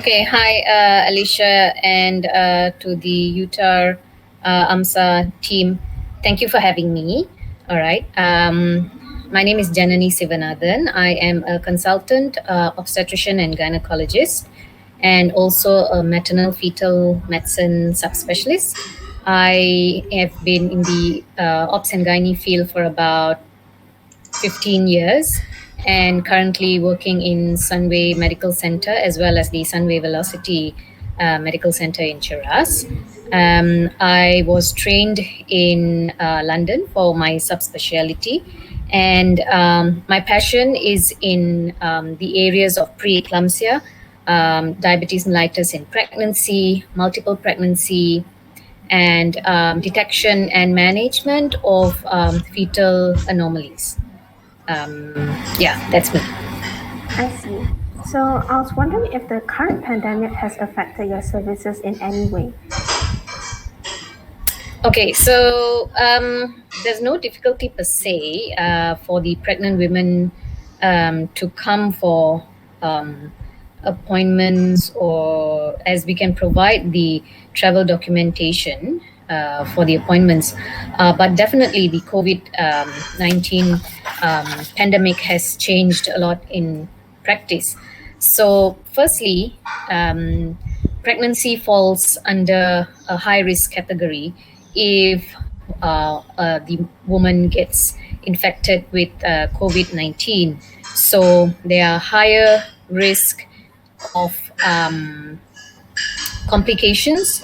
Okay, hi, Alicia, and to the UTAR AMSA team. Thank you for having me. All right. My name is Janani Sivanathan. I am a consultant obstetrician and gynecologist, and also a maternal fetal medicine subspecialist. I have been in the ops and gynae field for about 15 years and currently working in Sunway Medical Center as well as the Sunway Velocity Medical Center in Cheras. I was trained in London for my subspecialty, and my passion is in the areas of preeclampsia, diabetes mellitus in pregnancy, multiple pregnancy, and detection and management of fetal anomalies. Um, yeah, that's me. I see. So I was wondering if the current pandemic has affected your services in any way. Okay, so there's no difficulty per se for the pregnant women to come for appointments, or as we can provide the travel documentation for the appointments. But definitely the COVID 19 pandemic has changed a lot in practice. So, firstly, pregnancy falls under a high risk category if the woman gets infected with COVID 19. So, there are higher risk of complications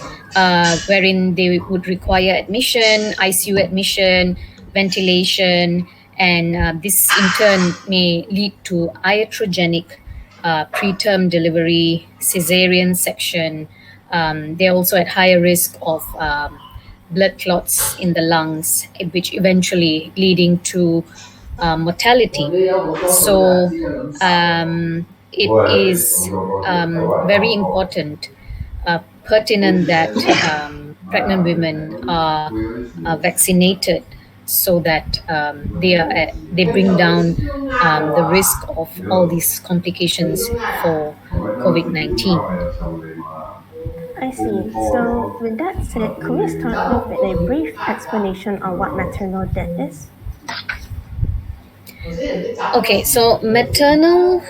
wherein they would require admission, ICU admission, ventilation, and this in turn may lead to iatrogenic preterm delivery, cesarean section. They're also at higher risk of blood clots in the lungs, which eventually leading to mortality. So it is very important, pertinent that pregnant women are vaccinated so that they bring down the risk of all these complications for COVID 19. I see. So with that said, could we start off with a brief explanation on what maternal death is? Okay, so maternal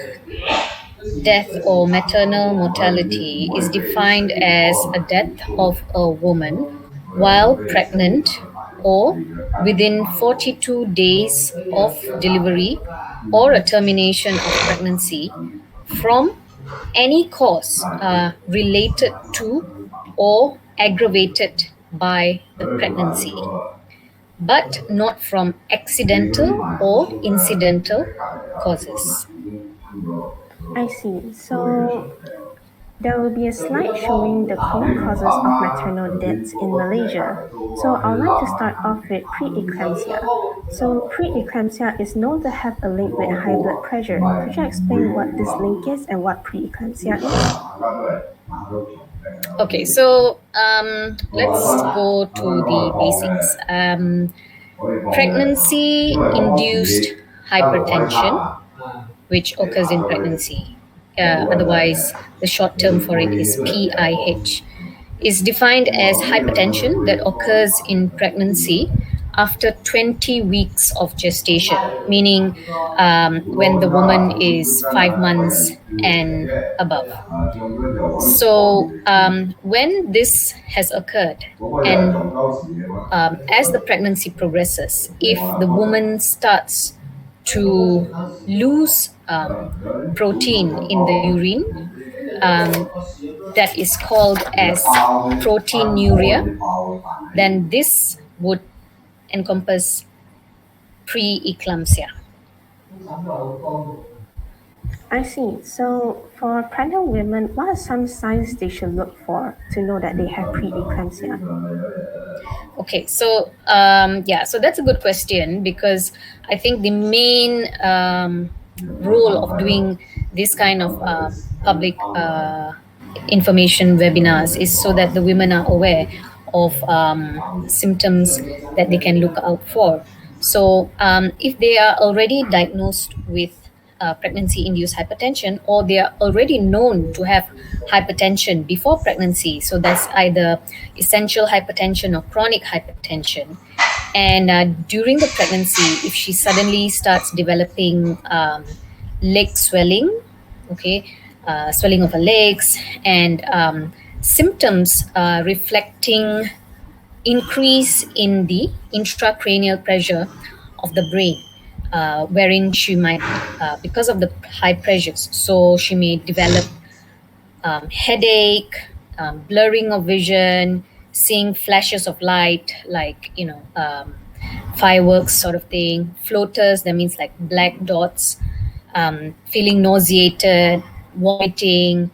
death or maternal mortality is defined as a death of a woman while pregnant or within 42 days of delivery or a termination of pregnancy from any cause related to or aggravated by the pregnancy, but not from accidental or incidental causes. I see. So there will be a slide showing the common causes of maternal deaths in Malaysia. So I would like to start off with preeclampsia. So preeclampsia is known to have a link with high blood pressure. Could you explain what this link is and what preeclampsia is? Okay, so let's go to the basics. Pregnancy induced hypertension, which occurs in pregnancy. Otherwise, the short term for it is PIH, is defined as hypertension that occurs in pregnancy after 20 weeks of gestation, meaning when the woman is 5 months and above. So, when this has occurred, and as the pregnancy progresses, if the woman starts to lose protein in the urine, that is called as proteinuria, then this would encompass preeclampsia. I see. So for pregnant women, what are some signs they should look for to know that they have preeclampsia? Okay, so so that's a good question, because I think the main role of doing this kind of public information webinars is so that the women are aware of symptoms that they can look out for. So if they are already diagnosed with pregnancy induced hypertension, or they are already known to have hypertension before pregnancy. So that's either essential hypertension or chronic hypertension. And during the pregnancy, if she suddenly starts developing leg swelling, okay, swelling of her legs, and symptoms reflecting increase in the intracranial pressure of the brain, wherein she might, because of the high pressures, so she may develop headache, blurring of vision, seeing flashes of light, like, fireworks sort of thing, floaters, that means like black dots, feeling nauseated, vomiting,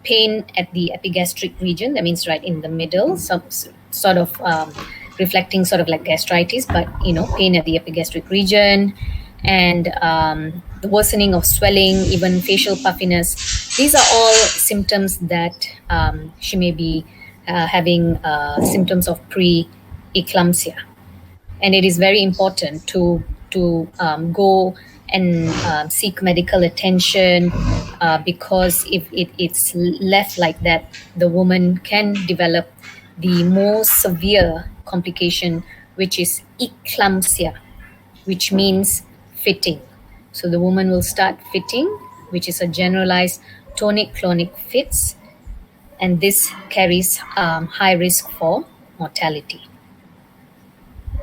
pain at the epigastric region, that means right in the middle, some sort of reflecting sort of like gastritis, but pain at the epigastric region, and the worsening of swelling, even facial puffiness. These are all symptoms that she may be having symptoms of pre-eclampsia, and it is very important to go and seek medical attention, because if it's left like that, the woman can develop the more severe complication, which is eclampsia, which means fitting. So the woman will start fitting, which is a generalized tonic-clonic fits, and this carries high risk for mortality.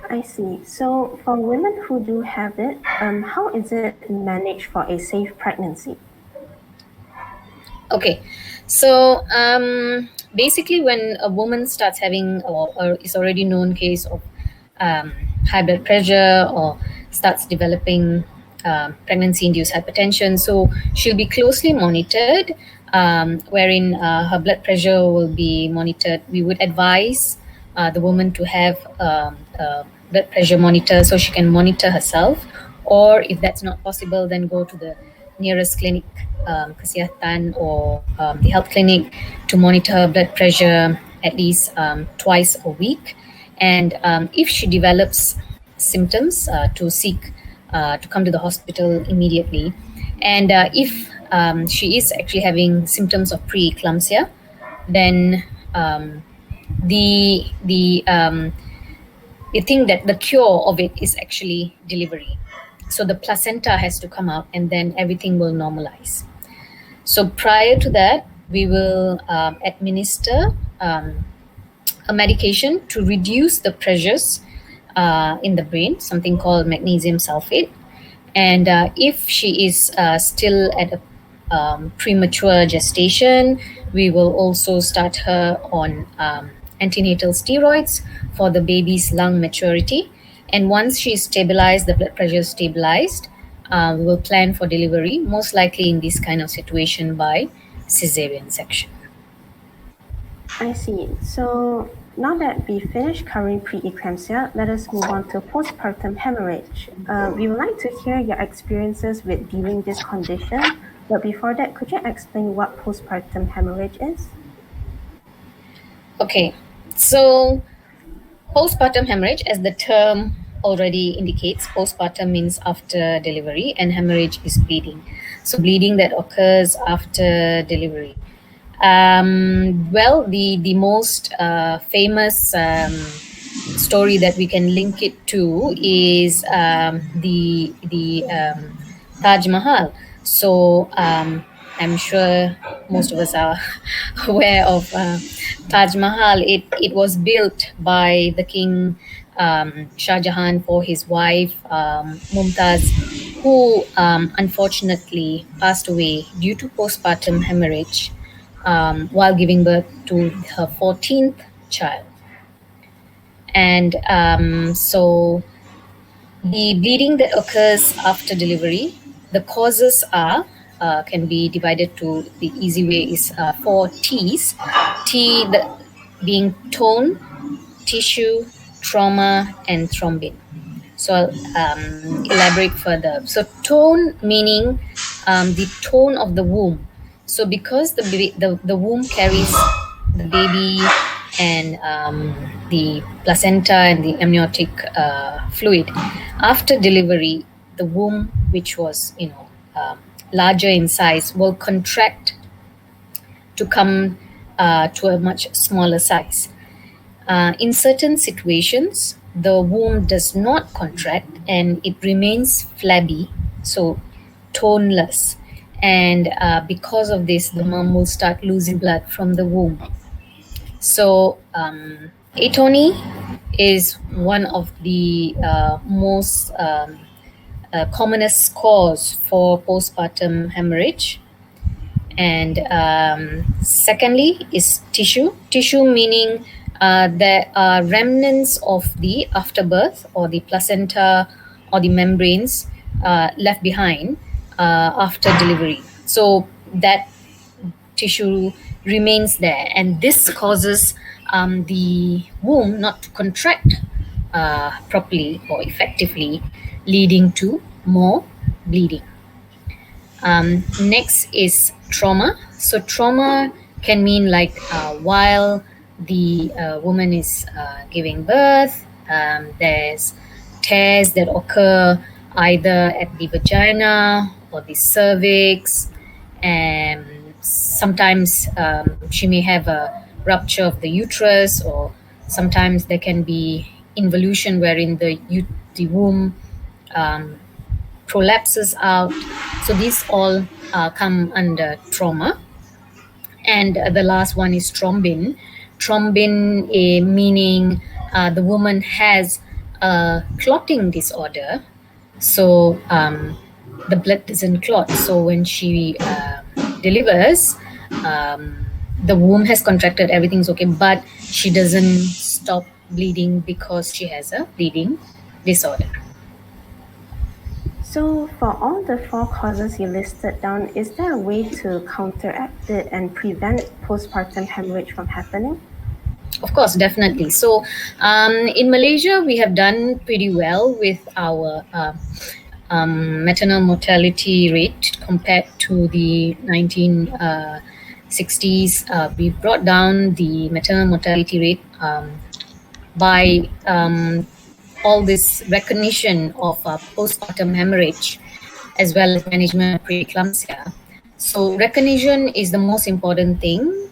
I see. So for women who do have it, how is it managed for a safe pregnancy? Okay, so basically, when a woman starts having, or is already known case of high blood pressure, or starts developing pregnancy-induced hypertension, so she'll be closely monitored, wherein her blood pressure will be monitored. We would advise the woman to have a blood pressure monitor so she can monitor herself, or if that's not possible, then go to the nearest clinic, kesihatan, or the health clinic, to monitor her blood pressure at least twice a week. And if she develops symptoms, to seek to come to the hospital immediately. And if she is actually having symptoms of preeclampsia, then the think that the cure of it is actually delivery. So the placenta has to come out, and then everything will normalize. So prior to that, we will administer a medication to reduce the pressures in the brain, something called magnesium sulfate. And if she is still at a premature gestation, we will also start her on antenatal steroids for the baby's lung maturity. And once she's stabilized, the blood pressure is stabilized, we will plan for delivery, most likely in this kind of situation by cesarean section. I see. So now that we finished covering preeclampsia, let us move on to postpartum hemorrhage. We would like to hear your experiences with dealing this condition, but before that, could you explain what postpartum hemorrhage is? Okay, so postpartum hemorrhage, as the term already indicates, postpartum means after delivery, and hemorrhage is bleeding. So bleeding that occurs after delivery. Well, the most famous story that we can link it to is the Taj Mahal. So I'm sure most of us are aware of Taj Mahal. It was built by the king Shah Jahan for his wife Mumtaz, who unfortunately passed away due to postpartum hemorrhage while giving birth to her 14th child. And so the bleeding that occurs after delivery, the causes are can be divided to the easy way is four T's. Being tone, tissue, trauma, and thrombin. So I'll elaborate further. So tone meaning the tone of the womb. So because the womb carries the baby and the placenta and the amniotic fluid, after delivery, the womb, which was larger in size will contract to come to a much smaller size. In certain situations, the womb does not contract and it remains flabby, so toneless. And because of this, the mom will start losing blood from the womb. So, atony is one of the most commonest cause for postpartum hemorrhage. And secondly is tissue meaning there are remnants of the afterbirth or the placenta or the membranes left behind after delivery, so that tissue remains there, and this causes the womb not to contract properly or effectively, leading to more bleeding. Next is trauma. So trauma can mean like while the woman is giving birth, there's tears that occur either at the vagina or the cervix, and sometimes she may have a rupture of the uterus, or sometimes there can be involution wherein the womb um, prolapses out. So these all come under trauma. And the last one is thrombin. Thrombin meaning the woman has a clotting disorder. So the blood doesn't clot. So when she delivers, um, the womb has contracted, everything's okay, but she doesn't stop bleeding because she has a bleeding disorder. So, for all the four causes you listed down, is there a way to counteract it and prevent postpartum hemorrhage from happening? Of course, definitely. So, in Malaysia, we have done pretty well with our maternal mortality rate compared to the 1960s. We brought down the maternal mortality rate by all this recognition of postpartum hemorrhage as well as management of preeclampsia. So recognition is the most important thing.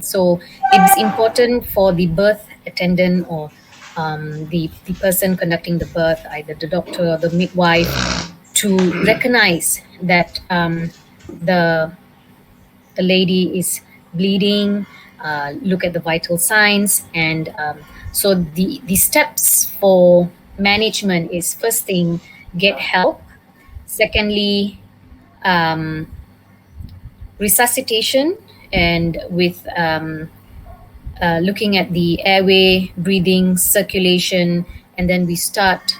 So it's important for the birth attendant or the person conducting the birth, either the doctor or the midwife, to recognize that the the lady is bleeding, look at the vital signs, and so the steps for management is, first thing, get help. Secondly, um, resuscitation, and with looking at the airway, breathing, circulation, and then we start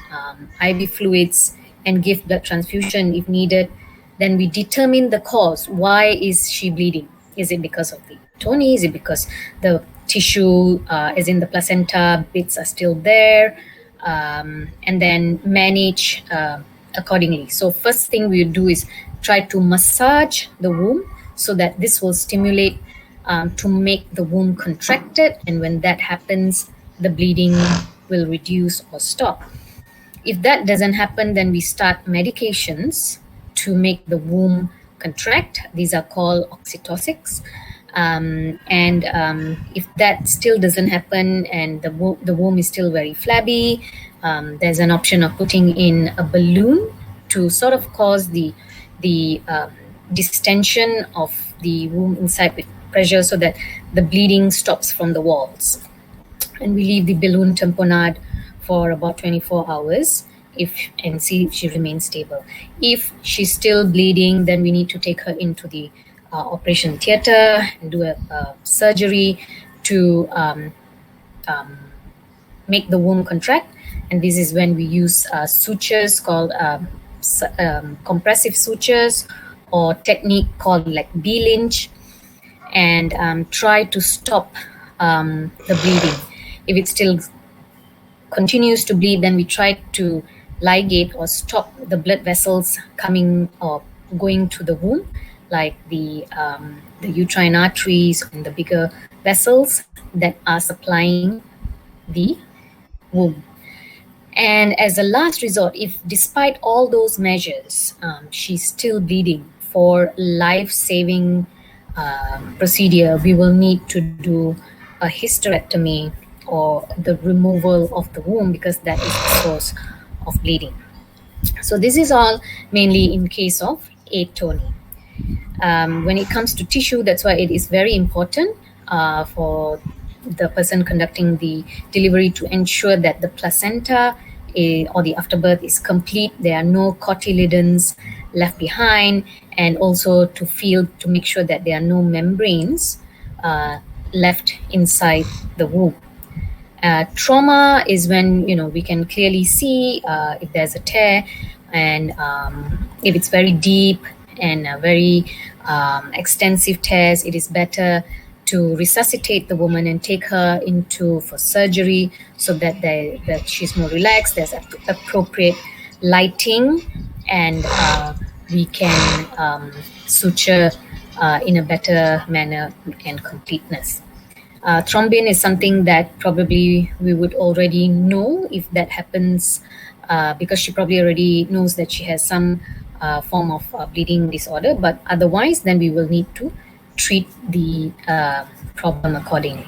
IV fluids and give blood transfusion if needed. Then we determine the cause. Why is she bleeding? Is it because of the atony? Is it because the tissue, as in the placenta, bits are still there? And then manage accordingly. So first thing we do is try to massage the womb so that this will stimulate to make the womb contracted, and when that happens, the bleeding will reduce or stop. If that doesn't happen, then we start medications to make the womb contract. These are called oxytocics. And if that still doesn't happen and the womb is still very flabby, there's an option of putting in a balloon to sort of cause the distension of the womb inside with pressure so that the bleeding stops from the walls. And we leave the balloon tamponade for about 24 hours and see if she remains stable. If she's still bleeding, then we need to take her into the operation theater and do a surgery to make the womb contract. And this is when we use sutures called compressive sutures, or technique called like B-Lynch, and try to stop the bleeding. If it still continues to bleed, then we try to ligate or stop the blood vessels coming or going to the womb, like the uterine arteries and the bigger vessels that are supplying the womb. And as a last resort, if despite all those measures, she's still bleeding, for life-saving procedure, we will need to do a hysterectomy or the removal of the womb, because that is the source of bleeding. So this is all mainly in case of atony. When it comes to tissue, that's why it is very important for the person conducting the delivery to ensure that the placenta or the afterbirth is complete. There are no cotyledons left behind, and also to make sure that there are no membranes uh, left inside the womb. Trauma is when we can clearly see if there's a tear, and if it's very deep and very extensive tears, it is better to resuscitate the woman and take her into for surgery, so that that she's more relaxed. There's appropriate lighting, and we can suture in a better manner and completeness. Thrombin is something that probably we would already know if that happens, because she probably already knows that she has some form of bleeding disorder. But otherwise, then we will need to treat the problem accordingly.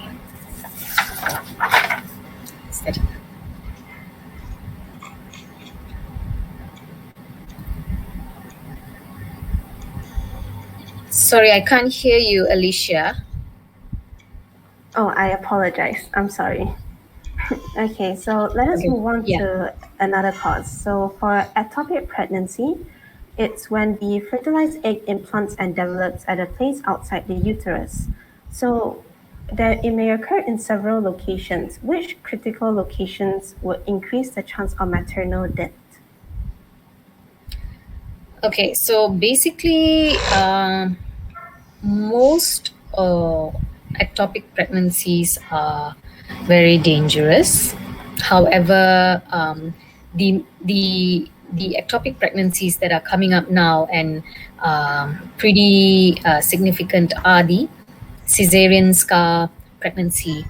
Sorry, I can't hear you, Alicia. Oh, I apologize. I'm sorry. Okay, so let us Okay. move on Yeah. to another cause. So for ectopic pregnancy, it's when the fertilized egg implants and develops at a place outside the uterus. So it may occur in several locations. Which critical locations would increase the chance of maternal death? Okay, so basically, most ectopic pregnancies are very dangerous. However, the ectopic pregnancies that are coming up now and pretty significant are the cesarean scar pregnancy,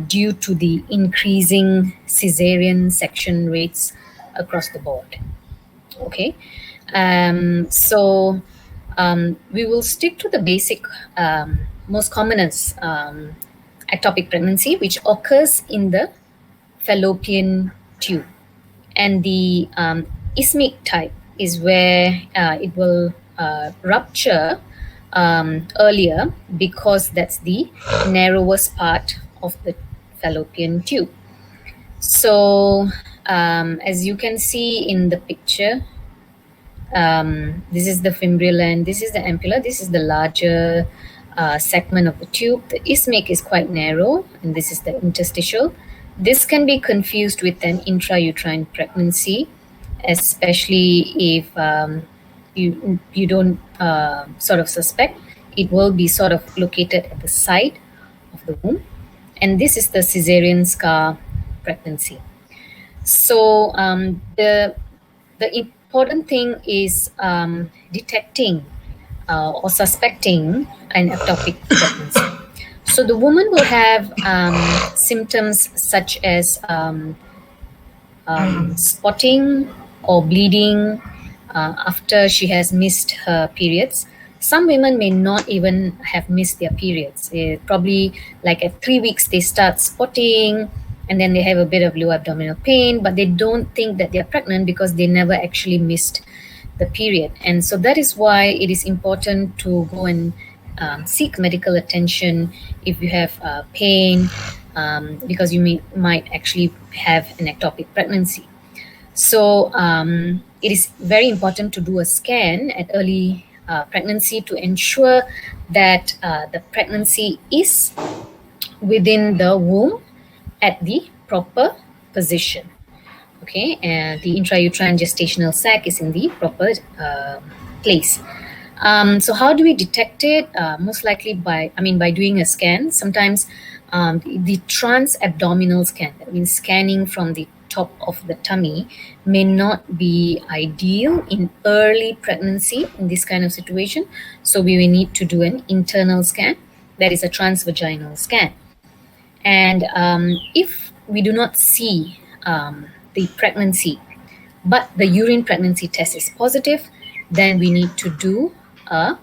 due to the increasing cesarean section rates across the board. Okay. So we will stick to the basic, most commonest ectopic pregnancy, which occurs in the fallopian tube. And the isthmic type is where it will rupture earlier, because that's the narrowest part of the fallopian tube. So, as you can see in the picture, this is the fimbrial and this is the ampulla. This is the larger segment of the tube. The isthmic is quite narrow, and this is the interstitial. This can be confused with an intrauterine pregnancy, especially if you don't sort of suspect. It will be sort of located at the side of the womb, and this is the cesarean scar pregnancy. So the important thing is detecting or suspecting an ectopic pregnancy. So the woman will have symptoms such as spotting or bleeding after she has missed her periods. Some women may not even have missed their periods. Probably like at 3 weeks they start spotting, and then they have a bit of low abdominal pain, but they don't think that they're pregnant because they never actually missed the period. And so that is why it is important to go and seek medical attention if you have pain, because you might actually have an ectopic pregnancy. So it is very important to do a scan at early pregnancy to ensure that the pregnancy is within the womb at the proper position. Okay, and the intrauterine gestational sac is in the proper place. So how do we detect it? Most likely by doing a scan. Sometimes the trans-abdominal scan, that means scanning from the top of the tummy, may not be ideal in early pregnancy in this kind of situation. So we will need to do an internal scan, that is a transvaginal scan. And if we do not see the pregnancy, but the urine pregnancy test is positive, then we need to do a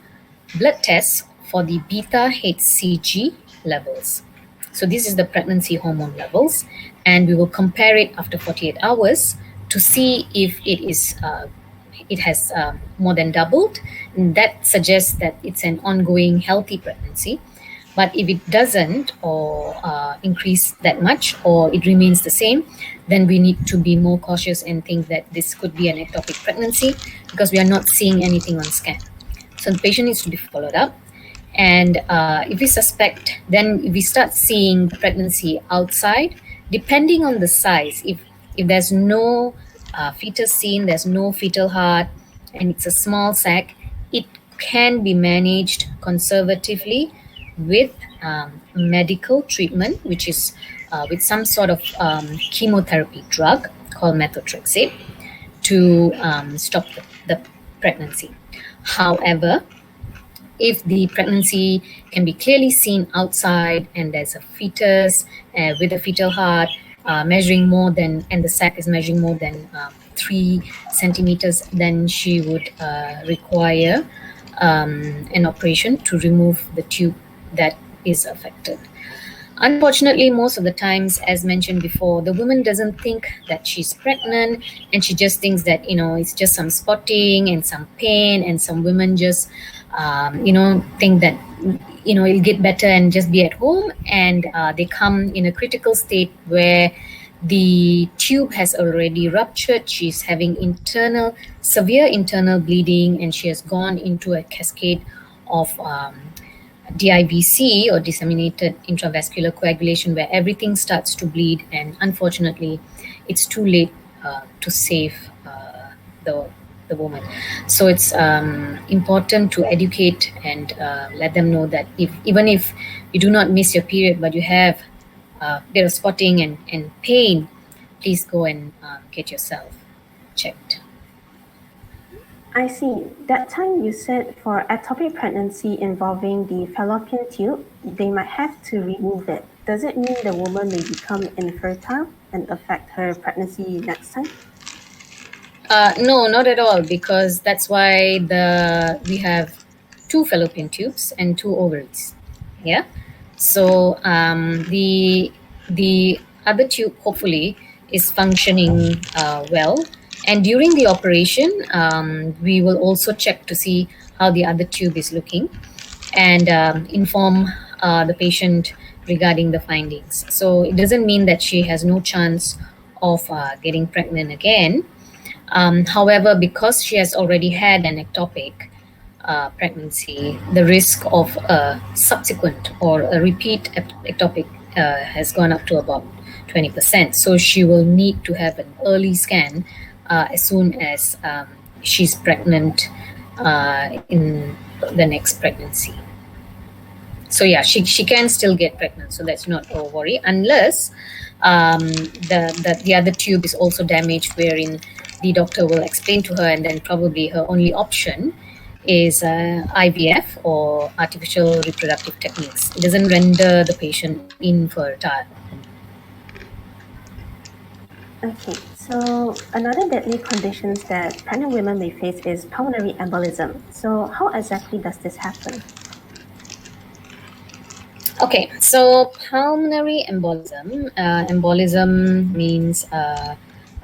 blood test for the beta HCG levels. So this is the pregnancy hormone levels, and we will compare it after 48 hours to see if it has more than doubled. And that suggests that it's an ongoing healthy pregnancy. But if it doesn't or increase that much, or it remains the same, then we need to be more cautious and think that this could be an ectopic pregnancy because we are not seeing anything on scan. So the patient needs to be followed up. And if we suspect, then if we start seeing the pregnancy outside, depending on the size, if there's no fetus seen, there's no fetal heart, and it's a small sac, it can be managed conservatively with medical treatment, which is with some sort of chemotherapy drug called methotrexate to stop the pregnancy. However, if the pregnancy can be clearly seen outside and there's a fetus with a fetal heart measuring more than, and the sac is measuring more than 3 centimeters, then she would require an operation to remove the tube that is affected. Unfortunately, most of the times, as mentioned before, the woman doesn't think that she's pregnant, and she just thinks that, it's just some spotting and some pain, and some women just, think that, it'll get better and just be at home, and they come in a critical state where the tube has already ruptured. She's having severe internal bleeding, and she has gone into a cascade of DIVC, or disseminated intravascular coagulation, where everything starts to bleed, and unfortunately it's too late to save the woman. So it's important to educate and let them know that even if you do not miss your period, but you have bit of spotting and pain, please go and get yourself checked. I see. That time you said for ectopic pregnancy involving the fallopian tube, they might have to remove it. Does it mean the woman may become infertile and affect her pregnancy next time? No, not at all, because that's why we have 2 fallopian tubes and 2 ovaries. Yeah. So the other tube hopefully is functioning well, and during the operation, we will also check to see how the other tube is looking, and inform the patient regarding the findings. So it doesn't mean that she has no chance of getting pregnant again. However, because she has already had an ectopic pregnancy, the risk of a subsequent or a repeat ectopic has gone up to about 20%. So she will need to have an early scan as soon as she's pregnant in the next pregnancy. So yeah, she can still get pregnant, so that's not a worry, unless the other tube is also damaged, wherein the doctor will explain to her, and then probably her only option is IVF or artificial reproductive techniques. It doesn't render the patient infertile. Okay, so another deadly condition that pregnant women may face is pulmonary embolism. So how exactly does this happen? Okay, so pulmonary embolism. Embolism means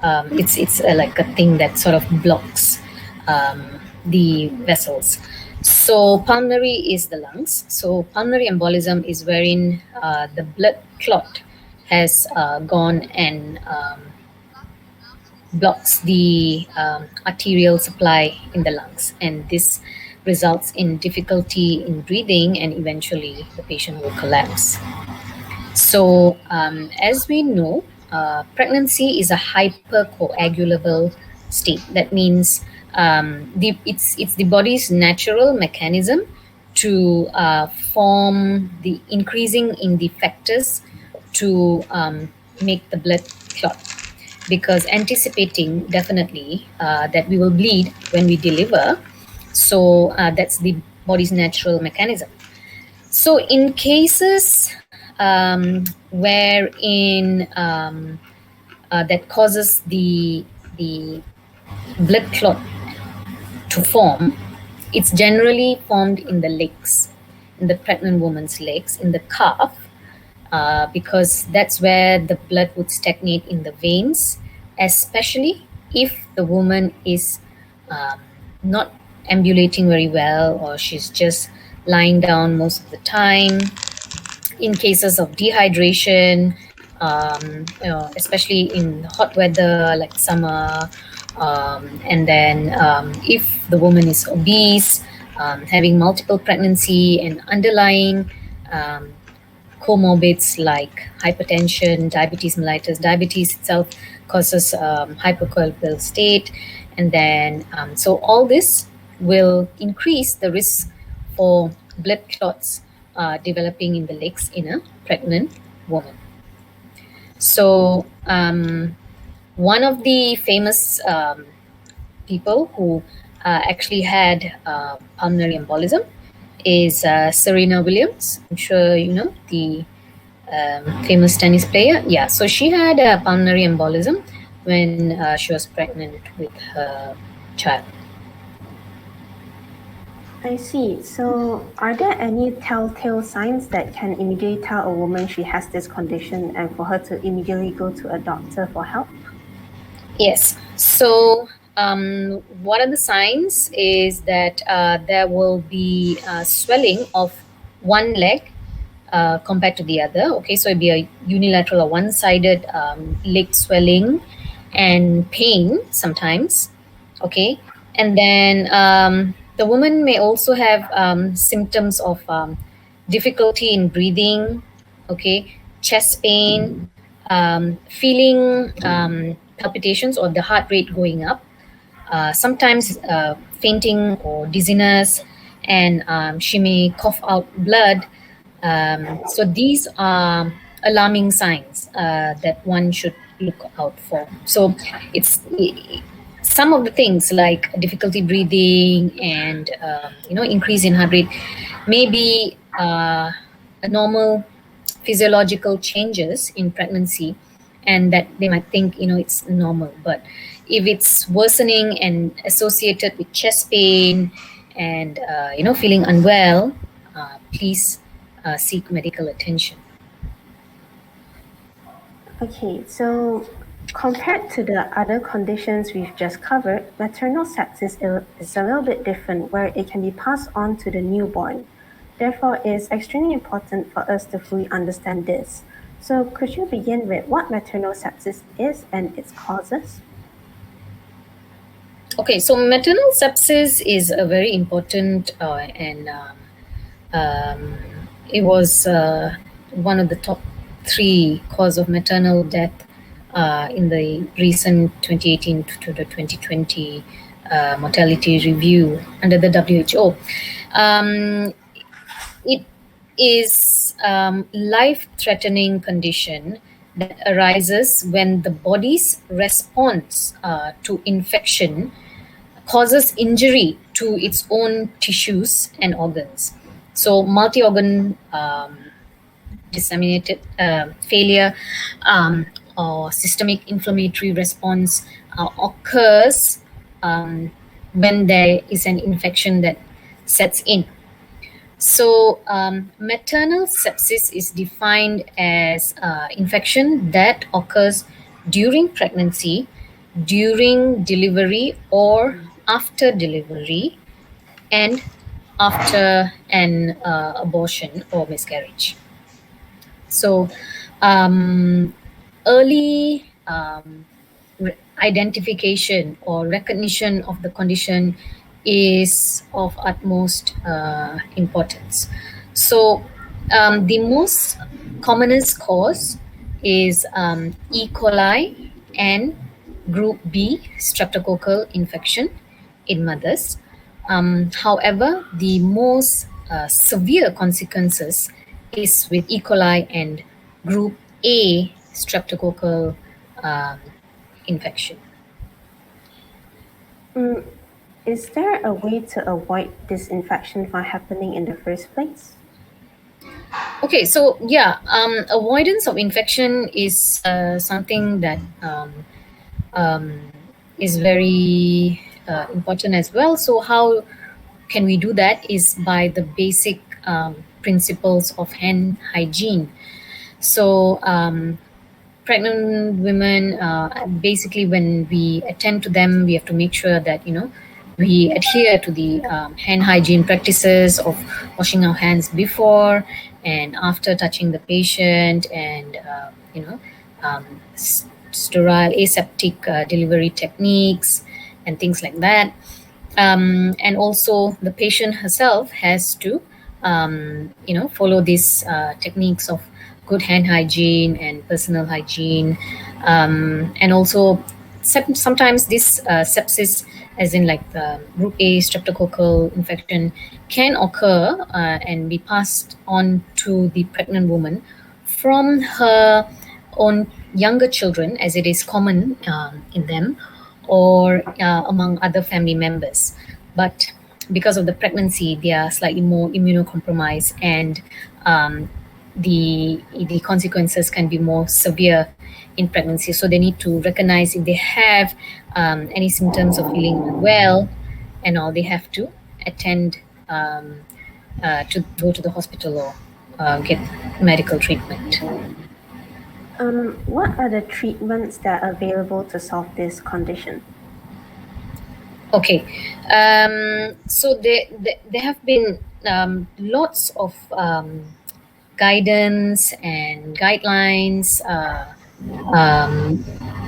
it's like a thing that sort of blocks the vessels. So pulmonary is the lungs. So pulmonary embolism is wherein the blood clot has gone and blocks the arterial supply in the lungs, and this results in difficulty in breathing, and eventually the patient will collapse. So as we know, pregnancy is a hypercoagulable state. That means it's the body's natural mechanism to form the increasing in the factors to make the blood clot, because anticipating definitely that we will bleed when we deliver. So that's the body's natural mechanism. So in cases wherein that causes the blood clot to form, it's generally formed in the legs, in the pregnant woman's legs, in the calf, because that's where the blood would stagnate in the veins, especially if the woman is um, not ambulating very well, or she's just lying down most of the time. In cases of dehydration, especially in hot weather like summer, and then if the woman is obese, having multiple pregnancy and underlying um, comorbids like hypertension, diabetes mellitus. Diabetes itself causes hypercoagulable state, and then so all this will increase the risk for blood clots developing in the legs in a pregnant woman. So one of the famous people who actually had pulmonary embolism is Serena Williams. I'm sure you know the famous tennis player. Yeah, so she had a pulmonary embolism when she was pregnant with her child. I see. So, are there any telltale signs that can immediately tell a woman she has this condition and for her to immediately go to a doctor for help? Yes. So, what are the signs? Is that there will be swelling of one leg compared to the other. Okay, so it'd be a unilateral or one-sided leg swelling and pain sometimes. Okay, and then the woman may also have symptoms of difficulty in breathing. Okay, chest pain, feeling palpitations or the heart rate going up, sometimes fainting or dizziness, and she may cough out blood. So these are alarming signs that one should look out for. So it's some of the things like difficulty breathing and increase in heart rate may be a normal physiological changes in pregnancy, and that they might think it's normal. But if it's worsening and associated with chest pain and feeling unwell, please seek medical attention. Okay, so compared to the other conditions we've just covered, maternal sepsis is a little bit different where it can be passed on to the newborn. Therefore, it's extremely important for us to fully understand this. So, could you begin with what maternal sepsis is and its causes? Okay, so maternal sepsis is a very important and um, it was one of the top three cause of maternal death in the recent 2018 to the 2020 mortality review under the WHO. It is life-threatening condition that arises when the body's response to infection causes injury to its own tissues and organs. So multi-organ disseminated failure or systemic inflammatory response occurs when there is an infection that sets in. So, maternal sepsis is defined as infection that occurs during pregnancy, during delivery, or after delivery, and after an abortion or miscarriage. So, early identification or recognition of the condition is of utmost importance. So, the most commonest cause is E. coli and Group B streptococcal infection in mothers. However, the most severe consequences is with E. coli and Group A streptococcal um, infection. Mm, is there a way to avoid this infection from happening in the first place? Okay, so yeah, avoidance of infection is something that um, is very important as well. So how can we do that is by the basic principles of hand hygiene. So pregnant women, basically when we attend to them, we have to make sure that we adhere to the hand hygiene practices of washing our hands before and after touching the patient, and um, sterile aseptic delivery techniques and things like that. And also the patient herself has to follow these techniques of good hand hygiene and personal hygiene. And also sometimes this sepsis, as in like the group A streptococcal infection, can occur and be passed on to the pregnant woman from her own younger children, as it is common in them, or among other family members. But because of the pregnancy, they are slightly more immunocompromised, and um, the consequences can be more severe in pregnancy. So they need to recognize if they have any symptoms of feeling unwell, and all they have to attend to go to the hospital or get medical treatment. What are the treatments that are available to solve this condition? Okay, so there have been lots of guidance and guidelines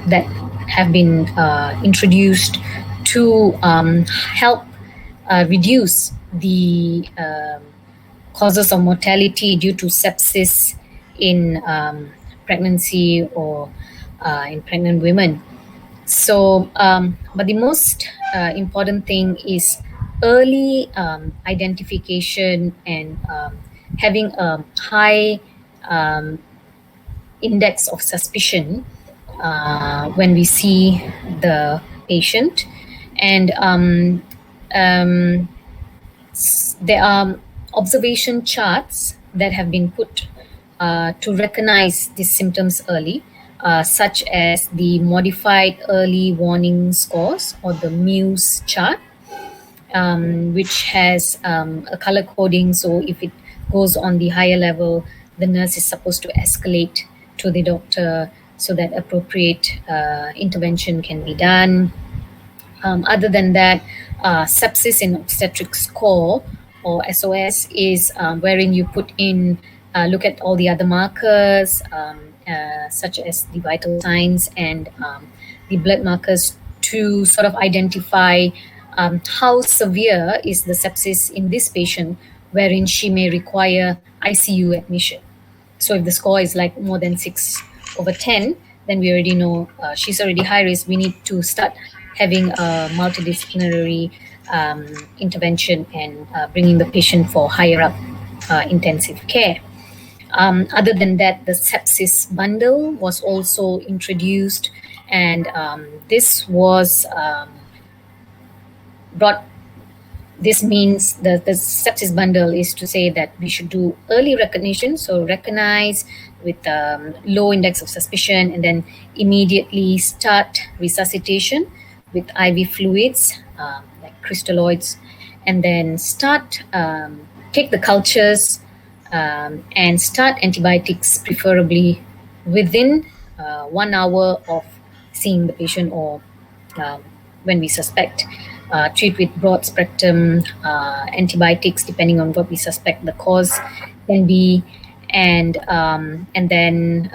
that have been introduced to help reduce the causes of mortality due to sepsis in pregnancy or in pregnant women. So, but the most important thing is early identification and having a high um, index of suspicion when we see the patient. And um, there are observation charts that have been put to recognize these symptoms early, such as the modified early warning scores or the MUSE chart, which has a color coding. So if it goes on the higher level, the nurse is supposed to escalate to the doctor so that appropriate intervention can be done. Other than that, sepsis in obstetric score or SOS is wherein you put in, look at all the other markers, such as the vital signs and the blood markers, to sort of identify how severe is the sepsis in this patient, wherein she may require ICU admission. So if the score is like more than 6/10, then we already know she's already high risk. We need to start having a multidisciplinary intervention and bringing the patient for higher up intensive care. Other than that, the sepsis bundle was also introduced, and this was brought this means the sepsis bundle is to say that we should do early recognition, so recognize with low index of suspicion, and then immediately start resuscitation with IV fluids like crystalloids, and then start take the cultures and start antibiotics, preferably within 1 hour of seeing the patient, or um, when we suspect. Treat with broad spectrum antibiotics depending on what we suspect the cause can be, and then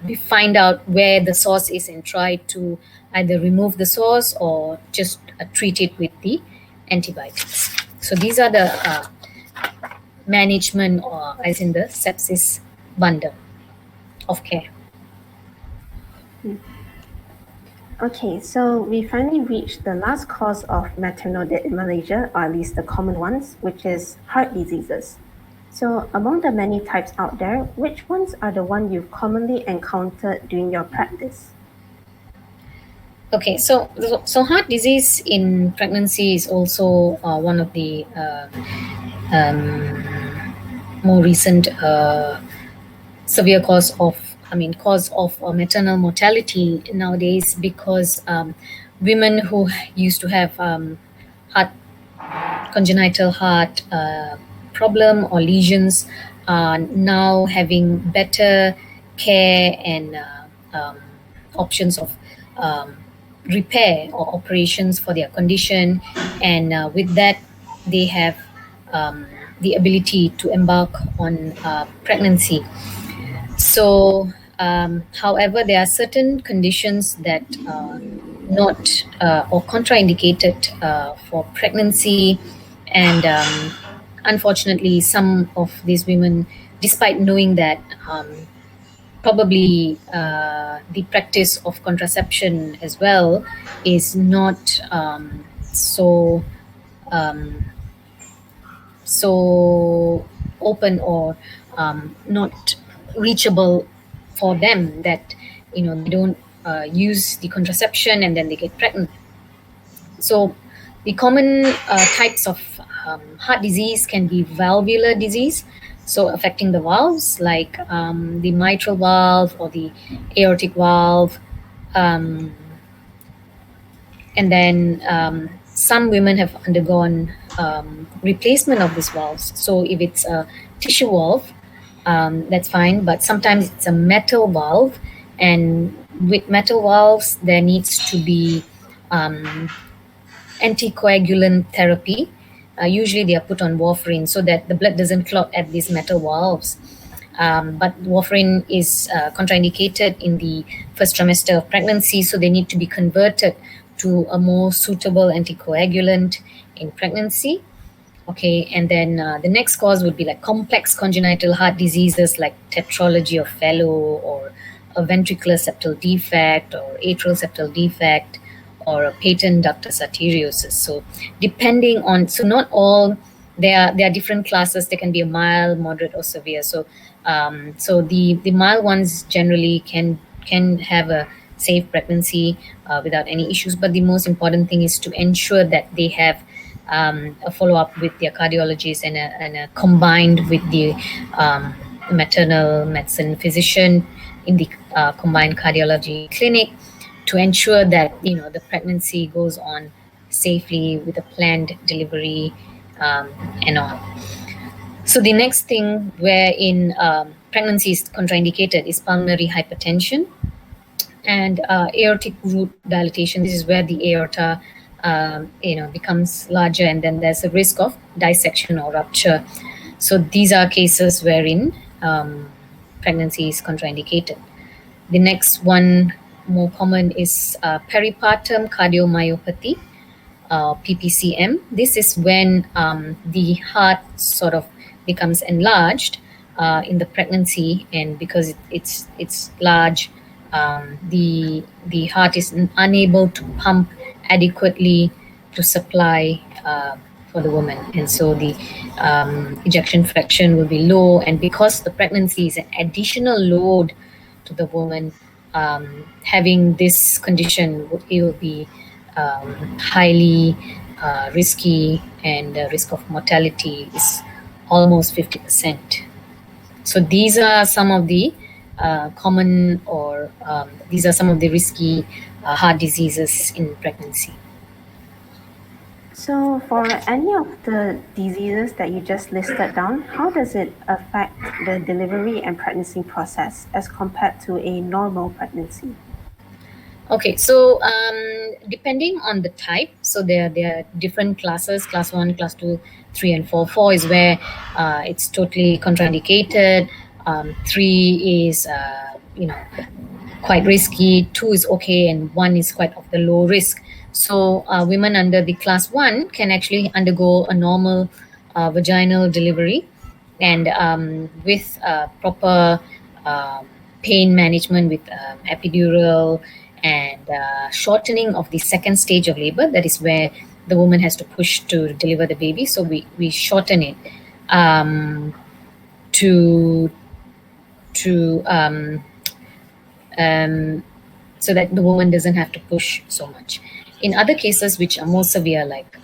we find out where the source is and try to either remove the source or just treat it with the antibiotics. So these are the management, or as in the sepsis bundle of care. Okay, so we finally reached the last cause of maternal death in Malaysia, or at least the common ones, which is heart diseases. So among the many types out there, which ones are the one you've commonly encountered during your practice? Okay, so heart disease in pregnancy is also one of the um, more recent severe cause of maternal mortality nowadays, because women who used to have heart congenital heart problem or lesions are now having better care and options of um, repair or operations for their condition, and with that they have um, the ability to embark on pregnancy. So, however, there are certain conditions that are not or contraindicated for pregnancy, and unfortunately, some of these women, despite knowing that, probably the practice of contraception as well is not um, so open, or not reachable for them, that they don't use the contraception and then they get pregnant. So the common types of heart disease can be valvular disease, so affecting the valves like the mitral valve or the aortic valve. um, and then some women have undergone replacement of these valves. So if it's a tissue valve, that's fine, but sometimes it's a metal valve, and with metal valves there needs to be um, anticoagulant therapy. Usually they are put on warfarin so that the blood doesn't clot at these metal valves. But warfarin is contraindicated in the first trimester of pregnancy, so they need to be converted to a more suitable anticoagulant in pregnancy. Okay, and then the next cause would be like complex congenital heart diseases like tetralogy of Fallot, or a ventricular septal defect, or atrial septal defect, or a patent ductus arteriosus. So depending on, so not all, there are different classes. There can be a mild, moderate, or severe. So the mild ones generally can have a safe pregnancy without any issues. But the most important thing is to ensure that they have a follow up with their cardiologist, and a combined with the maternal medicine physician in the combined cardiology clinic, to ensure that the pregnancy goes on safely with a planned delivery, um, and all. So the next thing wherein pregnancy is contraindicated is pulmonary hypertension and aortic root dilatation. This is where the aorta becomes larger, and then there's a risk of dissection or rupture. So these are cases wherein pregnancy is contraindicated. The next one, more common, is peripartum cardiomyopathy, PPCM. This is when the heart sort of becomes enlarged in the pregnancy, and because it's large, the heart is unable to pump adequately to supply for the woman, and so the ejection fraction will be low. And because the pregnancy is an additional load to the woman, having this condition, it will be highly risky, and the risk of mortality is almost 50%. So these are some of the common, or these are some of the risky heart diseases in pregnancy. So, for any of the diseases that you just listed down, how does it affect the delivery and pregnancy process as compared to a normal pregnancy? Okay, so depending on the type, so there are different classes: class 1, class 2, 3, and 4. 4 is where it's totally contraindicated. 3 is quite risky. 2 is okay, and 1 is quite of the low risk. So women under the class 1 can actually undergo a normal vaginal delivery, and with proper pain management with epidural, and shortening of the second stage of labor. That is where the woman has to push to deliver the baby. So we shorten it to so that the woman doesn't have to push so much. In other cases which are more severe, like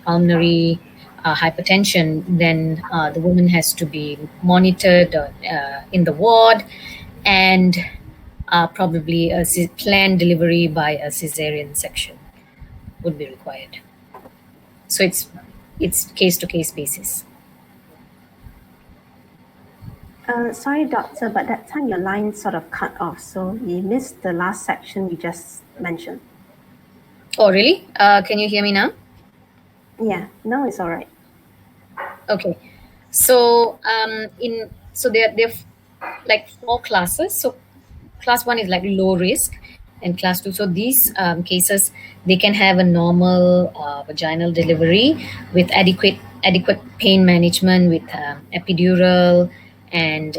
pulmonary hypertension, then the woman has to be monitored in the ward, and probably a planned delivery by a cesarean section would be required. So it's case to case basis. Sorry, doctor, but that time your line sort of cut off, so we missed the last section you just mentioned. Oh, really? Can you hear me now? Yeah, no, it's all right. Okay. So there are like four classes. So class one is like low risk, and class two. So these cases, they can have a normal vaginal delivery with adequate pain management with epidural and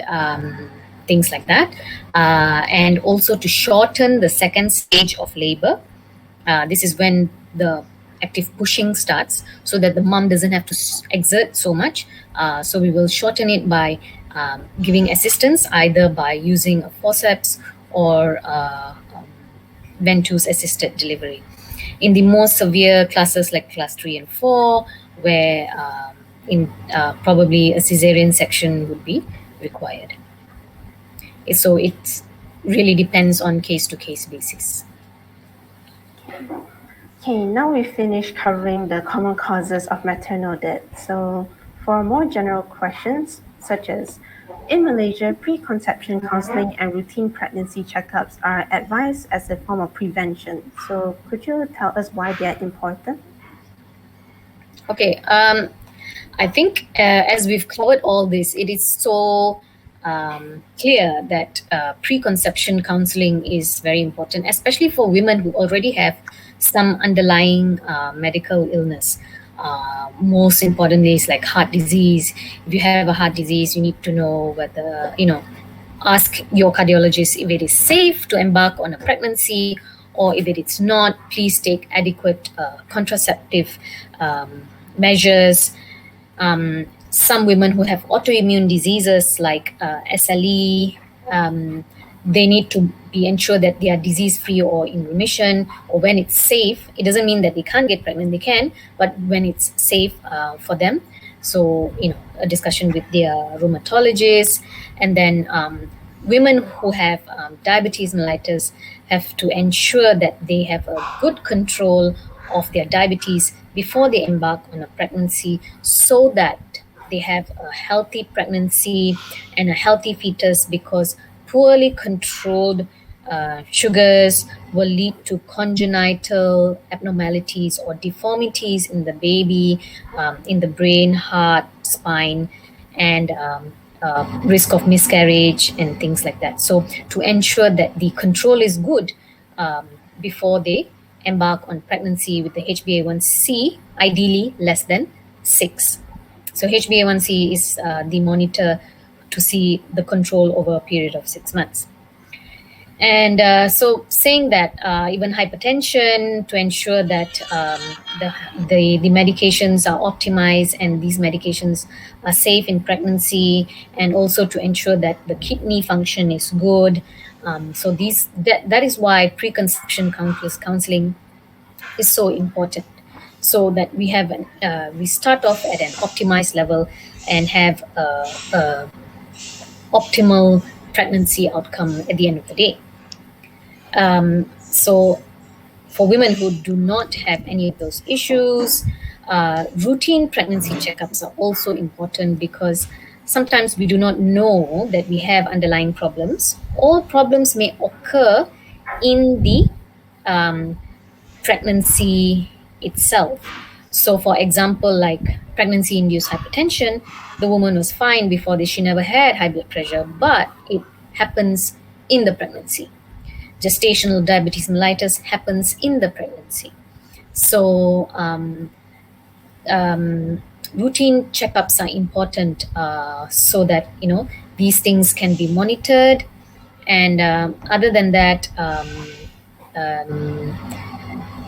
things like that, and also to shorten the second stage of labor. This is when the active pushing starts, so that the mom doesn't have to exert so much. So we will shorten it by giving assistance either by using a forceps or ventouse assisted delivery. In the more severe classes like class 3 and 4, where in probably a cesarean section would be required. So it really depends on case to case basis. Okay, now we've finished covering the common causes of maternal death. So for more general questions, such as in Malaysia, preconception counseling and routine pregnancy checkups are advised as a form of prevention. So could you tell us why they're important? Okay, I think as we've covered all this, it is so clear that preconception counseling is very important, especially for women who already have some underlying medical illness. Most importantly, is like heart disease. If you have a heart disease, you need to know whether, ask your cardiologist if it is safe to embark on a pregnancy, or if it is not, please take adequate contraceptive measures. Some women who have autoimmune diseases like SLE, they need to be ensured that they are disease free or in remission, or when it's safe. It doesn't mean that they can't get pregnant, they can, but when it's safe for them. So, a discussion with their rheumatologist. And then women who have diabetes mellitus have to ensure that they have a good control of their diabetes before they embark on a pregnancy, so that they have a healthy pregnancy and a healthy fetus, because poorly controlled sugars will lead to congenital abnormalities or deformities in the baby, in the brain, heart, spine, and risk of miscarriage and things like that. So to ensure that the control is good before they embark on pregnancy with the HbA1c, ideally less than 6. So HbA1c is the monitor to see the control over a period of 6 months. And so saying that even hypertension, to ensure that the medications are optimized and these medications are safe in pregnancy, and also to ensure that the kidney function is good. So that is why preconception counseling is so important, so that we start off at an optimized level and have a optimal pregnancy outcome at the end of the day. So for women who do not have any of those issues, routine pregnancy checkups are also important, because sometimes we do not know that we have underlying problems. All problems may occur in the pregnancy itself. So, for example, like pregnancy induced hypertension, the woman was fine before this, she never had high blood pressure, but it happens in the pregnancy. Gestational diabetes mellitus happens in the pregnancy. So, routine checkups are important, so that these things can be monitored. And other than that,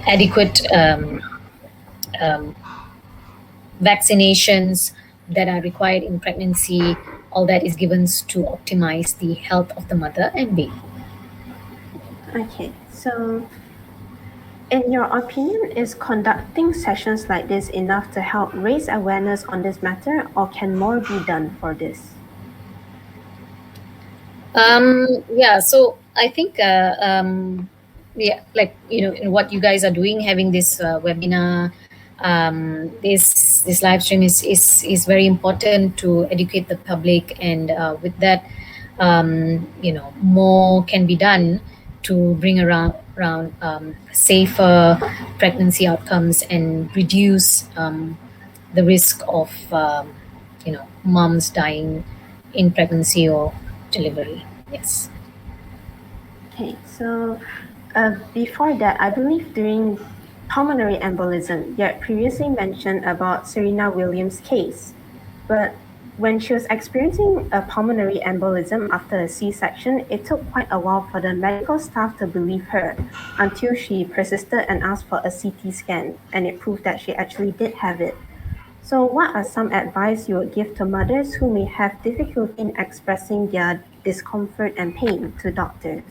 adequate vaccinations that are required in pregnancy, all that is given to optimize the health of the mother and baby. Okay, so In your opinion, is conducting sessions like this enough to help raise awareness on this matter, or can more be done for this? Yeah, so I think, yeah, like, in what you guys are doing, having this webinar, this live stream is very important to educate the public, and with that, more can be done to bring around safer pregnancy outcomes and reduce the risk of moms dying in pregnancy or delivery. Yes. Okay, so before that, I believe during pulmonary embolism, you had previously mentioned about Serena Williams' case, but when she was experiencing a pulmonary embolism after a C-section, it took quite a while for the medical staff to believe her until she persisted and asked for a CT scan, and it proved that she actually did have it. So, what are some advice you would give to mothers who may have difficulty in expressing their discomfort and pain to doctors?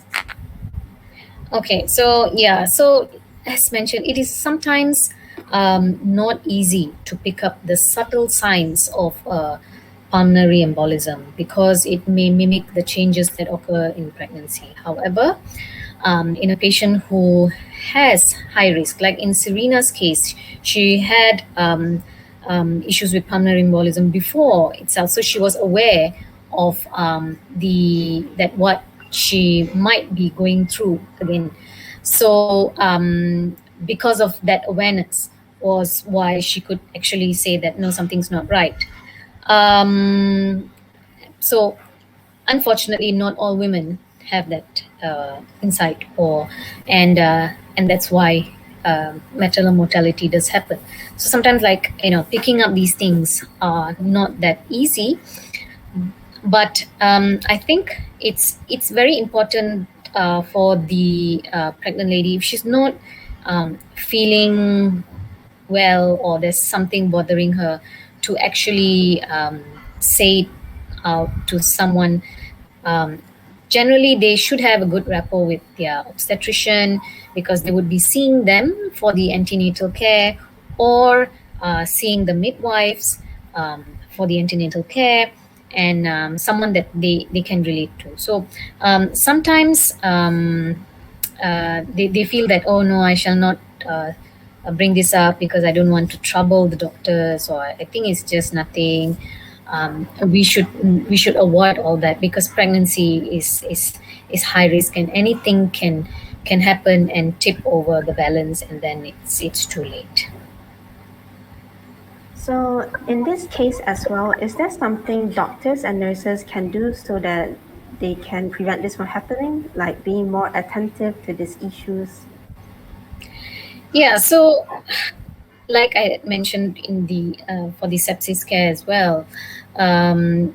Okay, so yeah, so as mentioned, it is sometimes not easy to pick up the subtle signs of pulmonary embolism because it may mimic the changes that occur in pregnancy. However, in a patient who has high risk, like in Serena's case, she had issues with pulmonary embolism before itself, so she was aware of the that what she might be going through again. So because of that awareness was why she could actually say that no, something's not right. Um, so unfortunately, not all women have that insight, and that's why maternal mortality does happen. So sometimes, like, picking up these things are not that easy, but I think it's very important for the pregnant lady, if she's not feeling well or there's something bothering her, to actually say it out to someone. um, Generally they should have a good rapport with their obstetrician, because they would be seeing them for the antenatal care, or seeing the midwives for the antenatal care, and someone that they can relate to. So sometimes they feel that, oh no, I shall not bring this up because I don't want to trouble the doctors, or I think it's just nothing. We should avoid all that, because pregnancy is high risk, and anything can happen and tip over the balance, and then it's too late. So, in this case as well, is there something doctors and nurses can do so that they can prevent this from happening, like being more attentive to these issues? Yeah, so like I mentioned in the for the sepsis care as well, um,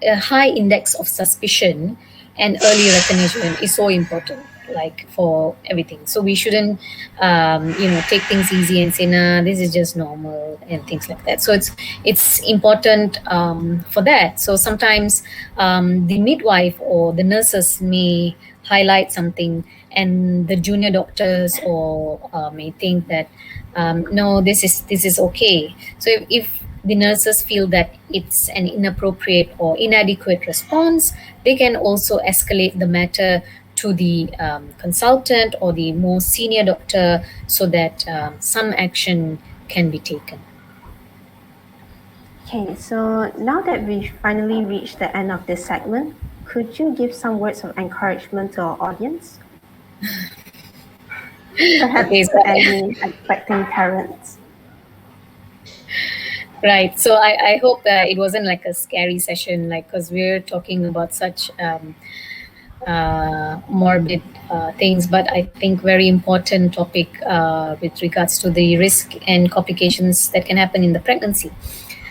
a high index of suspicion and early recognition is so important, like for everything. So we shouldn't take things easy and say, nah, this is just normal, and things like that. So it's important for that. So sometimes the midwife or the nurses may highlight something, and the junior doctors or may think that no, this is okay. So if the nurses feel that it's an inappropriate or inadequate response, they can also escalate the matter to the consultant or the more senior doctor, so that some action can be taken. Okay, so now that we've finally reached the end of this segment, could you give some words of encouragement to our audience? Okay, Perhaps so to any expecting parents. right. So I hope it wasn't like a scary session, like, because we're talking about such morbid things, but I think very important topic with regards to the risk and complications that can happen in the pregnancy.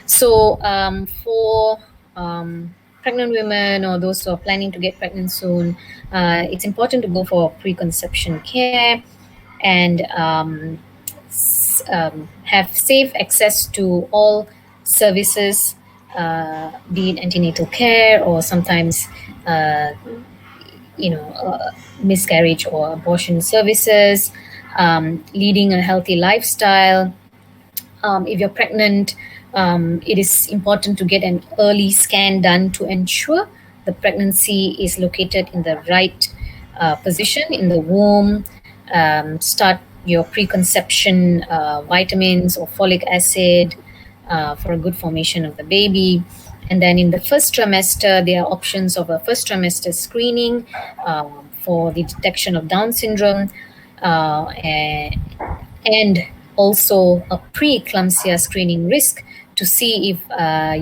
So for pregnant women or those who are planning to get pregnant soon, it's important to go for preconception care, and have safe access to all services, be it antenatal care, or sometimes uh, miscarriage or abortion services. leading a healthy lifestyle. If you're pregnant, it is important to get an early scan done to ensure the pregnancy is located in the right position in the womb. Start your preconception vitamins or folic acid for a good formation of the baby. And then in the first trimester, there are options of a first trimester screening for the detection of Down syndrome. And also a preeclampsia screening risk to see if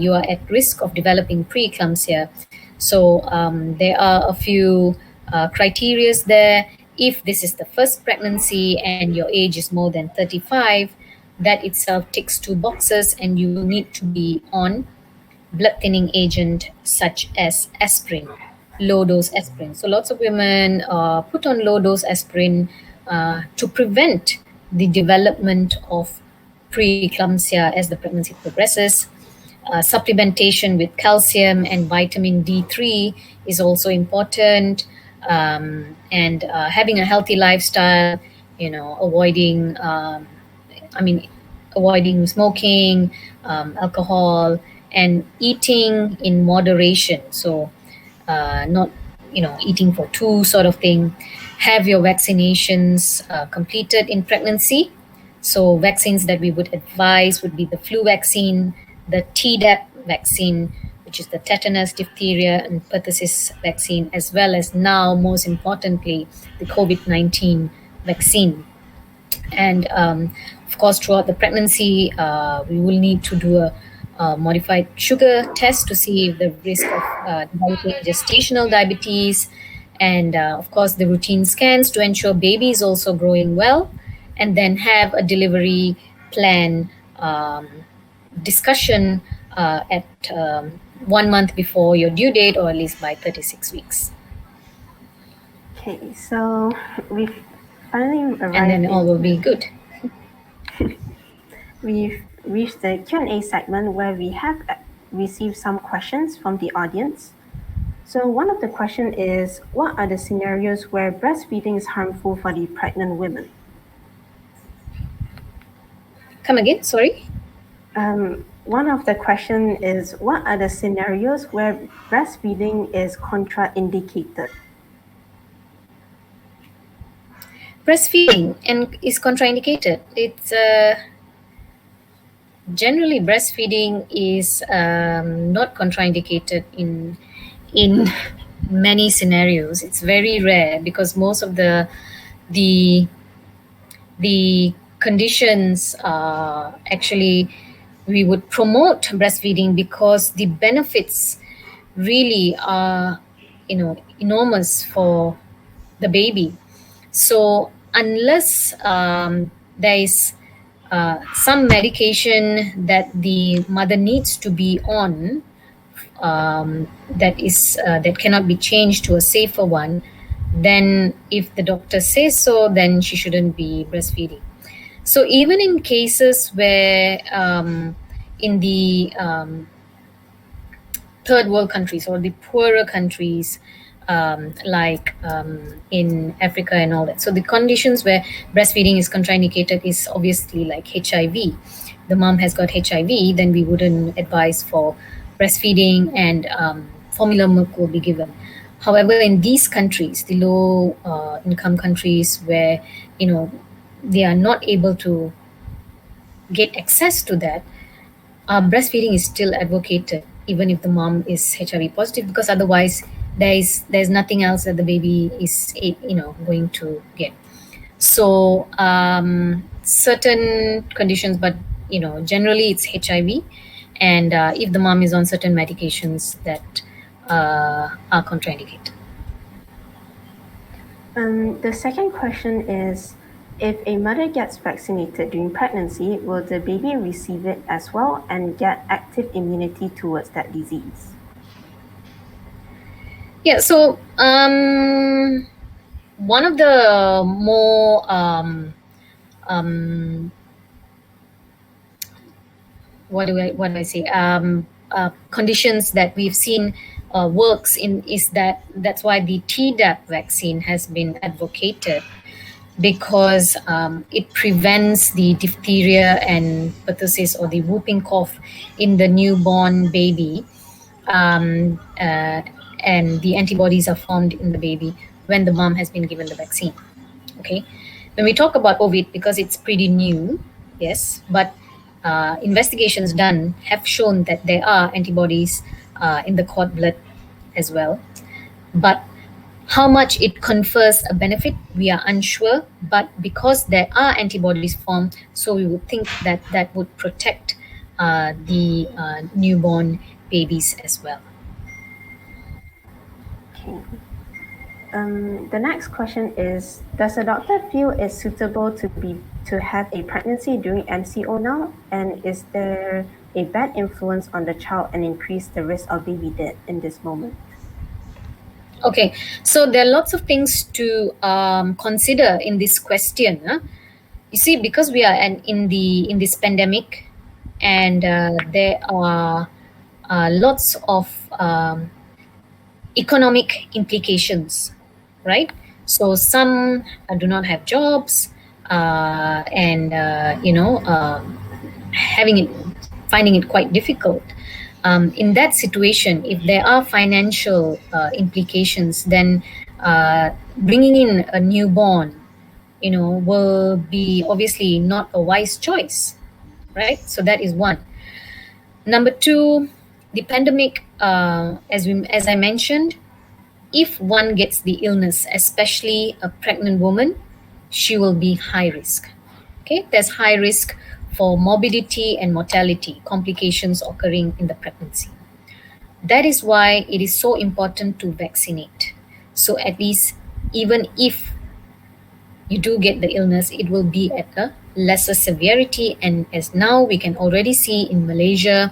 you are at risk of developing preeclampsia. So there are a few criterias there. If this is the first pregnancy and your age is more than 35, that itself ticks two boxes, and you will need to be on blood thinning agent such as aspirin, low dose aspirin. So lots of women put on low dose aspirin to prevent the development of preeclampsia as the pregnancy progresses. Supplementation with calcium and vitamin D3 is also important, and having a healthy lifestyle, avoiding, avoiding smoking, alcohol, and eating in moderation. So, not eating for two sort of thing. Have your vaccinations completed in pregnancy. So vaccines that we would advise would be the flu vaccine, the Tdap vaccine, which is the tetanus, diphtheria, and pertussis vaccine, as well as now, most importantly, the COVID-19 vaccine. And of course, throughout the pregnancy, we will need to do a modified sugar test to see if the risk of developing gestational diabetes, and of course, the routine scans to ensure baby is also growing well, and then have a delivery plan discussion at 1 month before your due date, or at least by 36 weeks. Okay, so we've finally arrived. And then all will be good. We've reached the Q&A segment where we have received some questions from the audience. So one of the questions is, what are the scenarios where breastfeeding is harmful for the pregnant women? Come again, sorry? One of the question is, what are the scenarios where breastfeeding is contraindicated? Breastfeeding is contraindicated. It's generally breastfeeding is not contraindicated in many scenarios. It's very rare because most of the conditions actually we would promote breastfeeding because the benefits really are enormous for the baby. So unless there is some medication that the mother needs to be on, that cannot be changed to a safer one, then if the doctor says so, then she shouldn't be breastfeeding. So even in cases where in the third world countries or the poorer countries, like in Africa and all that. So the conditions where breastfeeding is contraindicated is obviously like HIV. The mom has got HIV, then we wouldn't advise for breastfeeding, and formula milk will be given. However, in these countries, the low income countries where they are not able to get access to that, breastfeeding is still advocated even if the mom is HIV positive, because otherwise there's nothing else that the baby is going to get. So certain conditions, but generally it's HIV, and if the mom is on certain medications that are contraindicated. The second question is, if a mother gets vaccinated during pregnancy, will the baby receive it as well and get active immunity towards that disease? Yeah, so one of the more what do I say? Conditions that we've seen works in is that's why the Tdap vaccine has been advocated because it prevents the diphtheria and pertussis or the whooping cough in the newborn baby, um, uh, and the antibodies are formed in the baby when the mom has been given the vaccine. Okay, when we talk about COVID, because it's pretty new, yes, but investigations done have shown that there are antibodies in the cord blood as well. But how much it confers a benefit, we are unsure. But because there are antibodies formed, so we would think that that would protect the newborn babies as well. Okay. The next question is: does a doctor feel it's suitable to have a pregnancy during MCO now, and is there a bad influence on the child and increase the risk of baby death in this moment? Okay, so there are lots of things to consider in this question. You see, because we are in this pandemic, and there are lots of economic implications, right? So some do not have jobs, and having it finding it quite difficult. In that situation, if there are financial implications, then bringing in a newborn, will be obviously not a wise choice, right? So that is one. Number two, the pandemic, as I mentioned, if one gets the illness, especially a pregnant woman, she will be high risk. Okay, there's high risk for morbidity and mortality complications occurring in the pregnancy. That is why it is so important to vaccinate. So at least, even if you do get the illness, it will be at a lesser severity. And as now we can already see in Malaysia,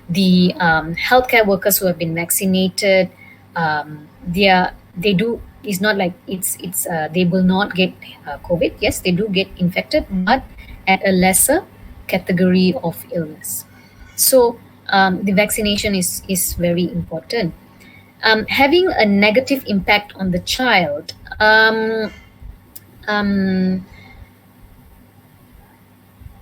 the healthcare workers who have been vaccinated, they do. It's not like it's they will not get COVID. Yes, they do get infected, but at a lesser category of illness. So the vaccination is very important. Having a negative impact on the child. Um,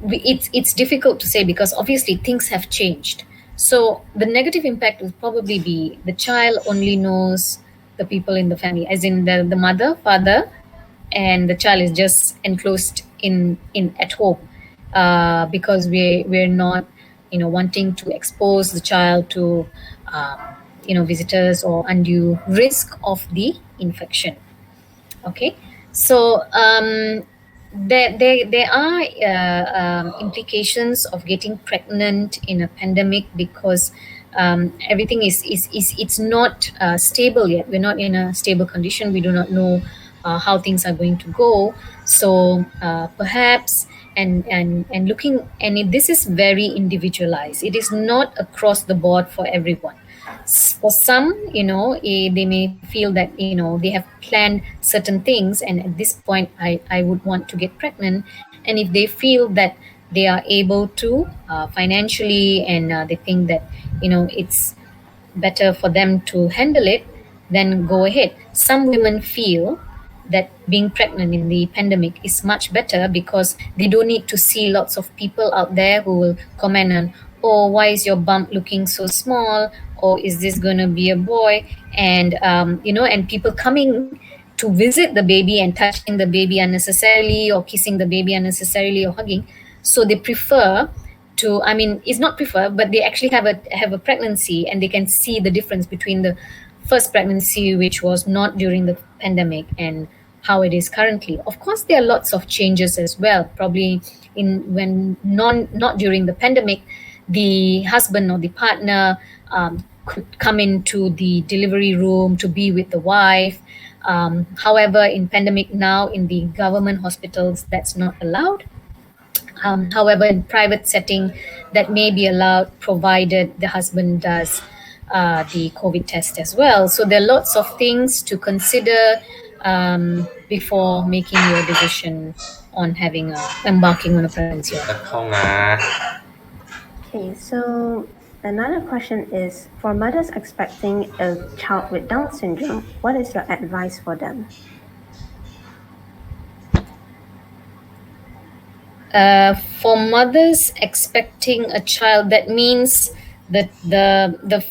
it's difficult to say because obviously things have changed. So the negative impact will probably be the child only knows the people in the family, as in the mother, father, and the child is just enclosed in at home, because we're not wanting to expose the child to um, visitors or undue risk of the infection. Okay, so there are implications of getting pregnant in a pandemic because everything is it's not stable yet. We're not in a stable condition. We do not know how things are going to go. So perhaps and looking this is very individualized. It is not across the board for everyone. For some, they may feel that they have planned certain things, and at this point I would want to get pregnant. And if they feel that they are able to financially, and they think that it's better for them to handle it, then go ahead. Some women feel that being pregnant in the pandemic is much better because they don't need to see lots of people out there who will comment on, oh, why is your bump looking so small, or is this going to be a boy? And and people coming to visit the baby and touching the baby unnecessarily, or kissing the baby unnecessarily, or hugging. So they prefer to, I mean, it's not prefer, but they actually have a pregnancy, and they can see the difference between the first pregnancy, which was not during the pandemic, and how it is currently. Of course, there are lots of changes as well. Probably in when not during the pandemic, the husband or the partner could come into the delivery room to be with the wife. However, in pandemic now, in the government hospitals, that's not allowed. However, in private setting, that may be allowed, provided the husband does the COVID test as well. So there are lots of things to consider before making your decision on embarking on a pregnancy. Okay, so another question is: for mothers expecting a child with Down syndrome, what is your advice for them? For mothers expecting a child, that means that the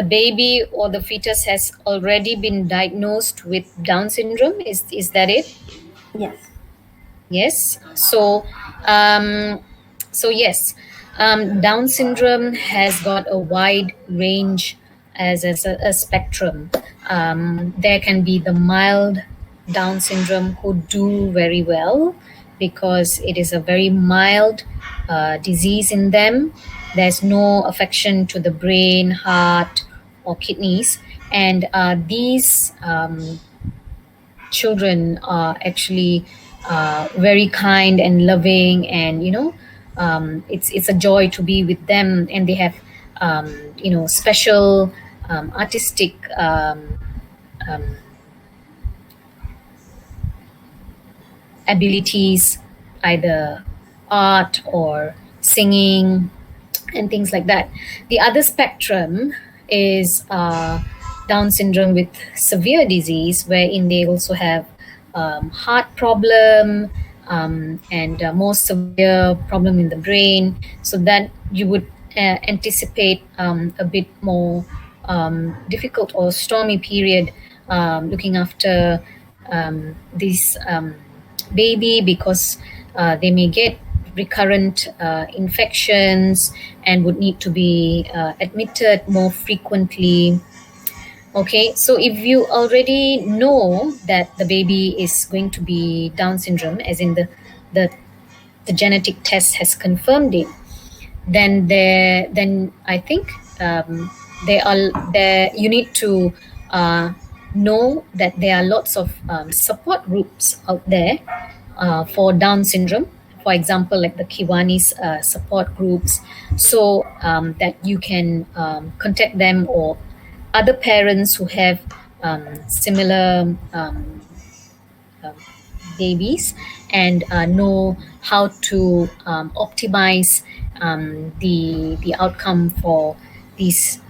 baby or the fetus has already been diagnosed with Down syndrome. Is that it? Yes. Yes. Um, so yes, Down syndrome has got a wide range as a spectrum. There can be the mild Down syndrome who do very well because it is a very mild disease in them. There's no affection to the brain, heart, or kidneys, and these children are actually very kind and loving, and it's a joy to be with them, and they have special artistic um, abilities, either art or singing and things like that. The other spectrum is Down syndrome with severe disease, wherein they also have heart problem, and more severe problem in the brain, so that you would anticipate a bit more difficult or stormy period looking after this baby, because they may get recurrent infections and would need to be admitted more frequently. Okay, so if you already know that the baby is going to be Down syndrome, as in the, the genetic test has confirmed it, then I think there are there you need to uh, know that there are lots of support groups out there for Down syndrome. For example, like the Kiwani's support groups, so that you can contact them, or other parents who have similar um, babies, and know how to optimize the outcome for these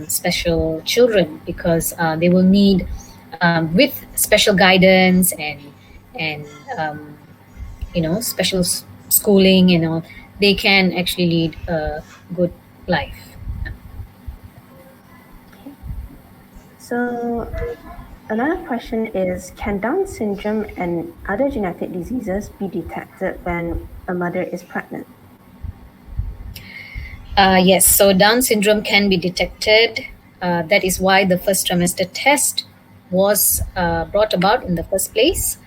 special children, because they will need with special guidance, and um, special schooling, they can actually lead a good life. Okay. So another question is, can Down syndrome and other genetic diseases be detected when a mother is pregnant? Yes, so Down syndrome can be detected. That is why the first trimester test was brought about in the first place.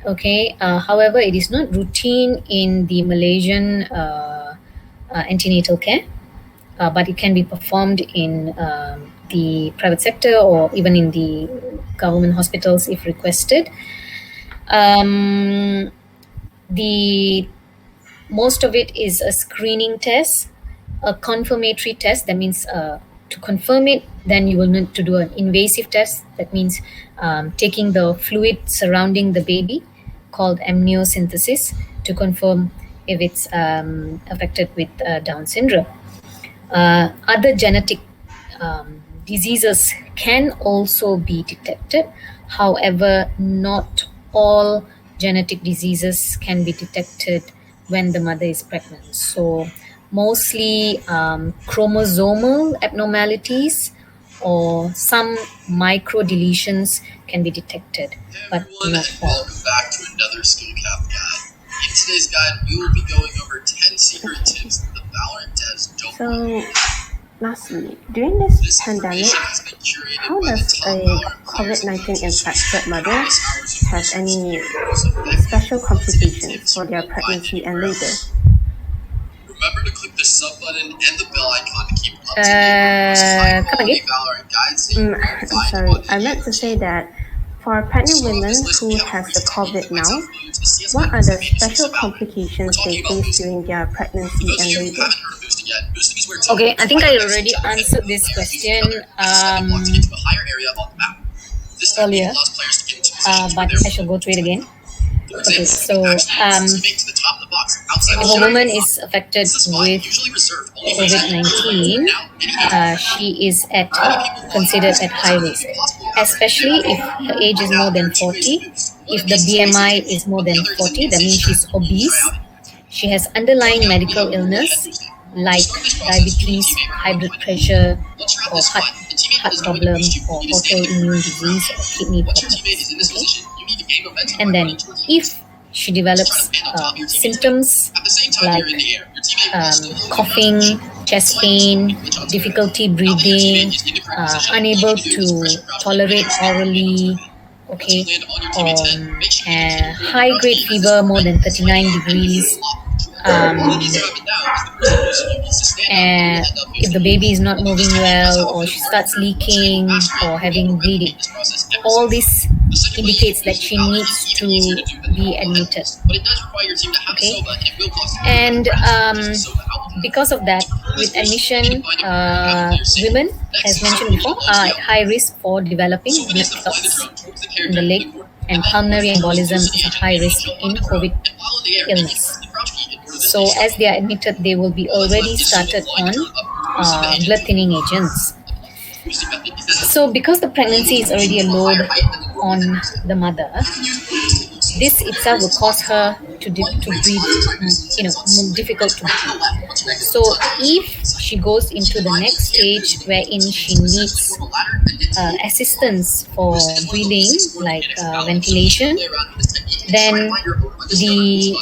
Okay, however, it is not routine in the Malaysian antenatal care, but it can be performed in the private sector, or even in the government hospitals if requested. Um, the Most of it is a screening test, a confirmatory test. That means to confirm it, then you will need to do an invasive test. That means taking the fluid surrounding the baby, called amniocentesis, to confirm if it's affected with Down syndrome. Other genetic diseases can also be detected. However, not all genetic diseases can be detected when the mother is pregnant. So, mostly chromosomal abnormalities or some micro deletions can be detected, Hey but everyone, not and all. welcome back to another SchoolCap guide. In today's guide, we will be going over 10 secret Okay. tips that the Valorant devs don't want you So to know. lastly, during this This pandemic, information has been curated how by the does top a Valorant players and COVID-19 coaches who infected spent mother countless hours of have research any studying the most effective, special up-to-date complications tips for you their won't find pregnancy and anywhere labor? else. Remember to click the sub button and the bell icon to keep up to date with the most Come high-quality again. Valorant guides that you won't I'm find sorry, on I any meant other to say channel. that for pregnant So on this women list, we who have a has the recent hit COVID that might now, sound familiar to the CS what are members the that may be seeing special some Valorant. We're complications they talking about face boosting. during their For pregnancy those of and you who labor? haven't heard of boosting yet, boosting is where two Okay, I players think fight I against each already other and answered one this player uses question another as a stepping block to get to a higher area on the map. This technique earlier, allows players to get into positions where but their I shall go opponent through it can't. again. For Okay, example, you can so actually use a teammate to the top of the box outside if the a shot. woman is This affected is a spot with usually reserved only for COVID senior players, but 19, now any age group can play. she is at Many people thought that considered boosting at high wasn't going to risk, be possible in Valorant. especially if her age is Now more there than are two ways to 40. boost. One If of the these is basic BMI tips, is more but the than other is an 40, that insane means strat she's you need to try obese. out if you want to. she has underlying medical illness like diabetes, high blood pressure, or heart problem, or autoimmune disease, or kidney problems. Okay, and then if she develops symptoms like coughing, chest pain, difficulty breathing, unable to tolerate orally, okay, high grade fever more than 39 degrees, um, and if the baby is not moving well, or she starts leaking or having bleeding, all this indicates that she needs to be admitted. Okay, and because of that, with admission, women, as mentioned before, are at high risk for developing blood clots in the leg, and pulmonary embolism is a high risk in COVID illness. So as they are admitted, they will be already started on blood thinning agents. So because the pregnancy is already a load on the mother, this itself will cause her to breathe, difficult to breathe. So if she goes into the next stage wherein she needs assistance for breathing, like ventilation, then the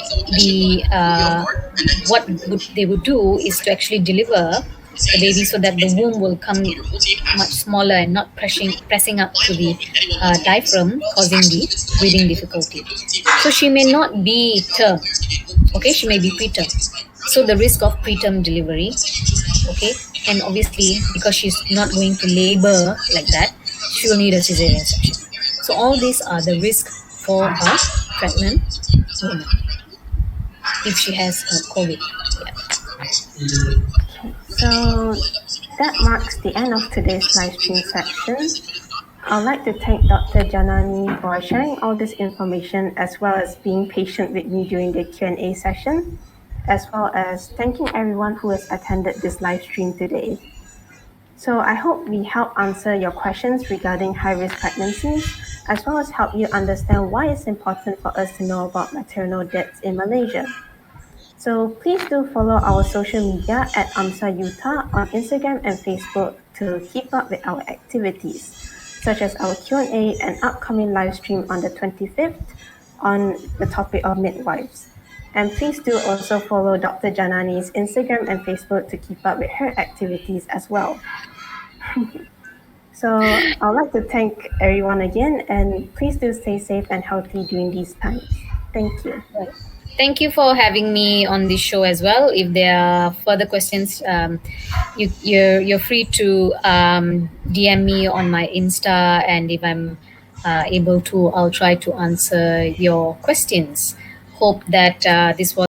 what they would do is to actually deliver the baby so that the womb will come much smaller and not pressing up to the diaphragm, causing the breathing difficulty. So she may not be term, okay, she may be preterm. So the risk of preterm delivery, okay, and obviously because she's not going to labor like that, she will need a cesarean section. So all these are the risk for a pregnant woman if she has COVID. Okay, so that marks the end of today's live stream section. I'd like to thank Dr. Janani for sharing all this information as well as being patient with me during the Q&A session, as well as thanking everyone who has attended this live stream today. So I hope we help answer your questions regarding high-risk pregnancies, as well as help you understand why it's important for us to know about maternal deaths in Malaysia. So please do follow our social media at AMSA Utah on Instagram and Facebook to keep up with our activities, such as our Q&A and upcoming live stream on the 25th on the topic of midwives. And please do also follow Dr. Janani's Instagram and Facebook to keep up with her activities as well. So I'd like to thank everyone again, and please do stay safe and healthy during these times. Thank you. Thank you for having me on this show as well. If there are further questions, you're free to DM me on my Insta, and if I'm able to, I'll try to answer your questions. Hope that this was